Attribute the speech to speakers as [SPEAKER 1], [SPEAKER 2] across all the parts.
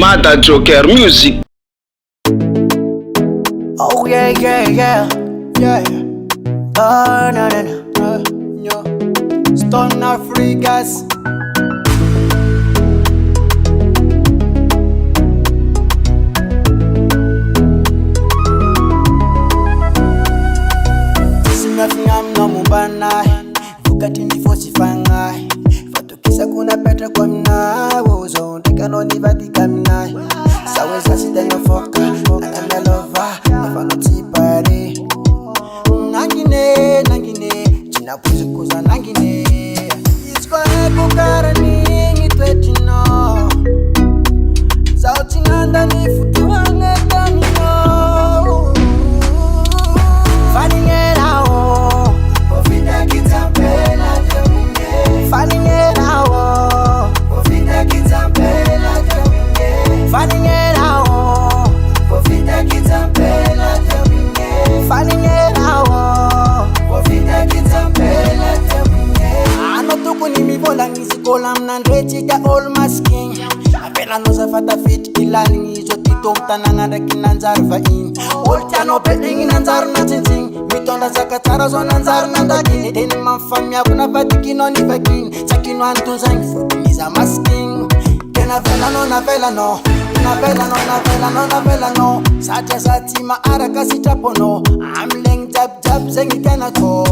[SPEAKER 1] Mada Joker Music.
[SPEAKER 2] Oh yeah, yeah, yeah, yeah. Oh no, no, no, no. Stone Africans. Simafingam no mubana. Vukati nifosi fangai. Fatukisa kuna petra kwa mna. Wozo ndika no ni vatika mna. Saweza sida yofoka. Namelova. Nifano tipare. Nangine. China kuzikuza nangine. Isko eko karani. Nitwetino. Sauti nanda nifutu wangetamino. All masking apela noza fata fit kilani ngizo tito mtananga rekinanzar vain oltano peding nanzar na tinting mitonda zakatara zona nanzar nandaki den mafamia kuna vatikino ni vakin sakino antunzang futiniza masking kena vela no sati ma araka sitapono amleng jab zengi kana to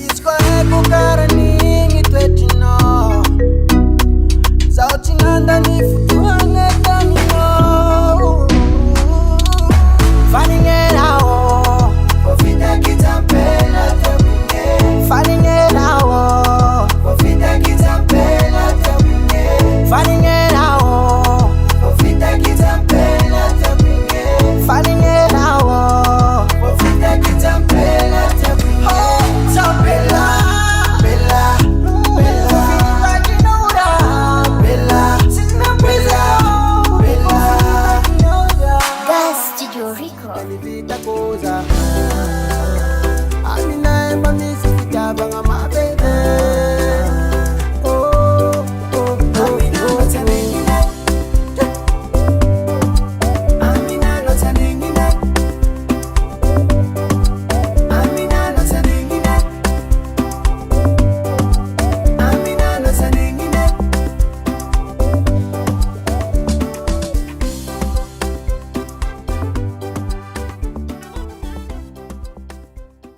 [SPEAKER 2] isko eko karani ngitwetino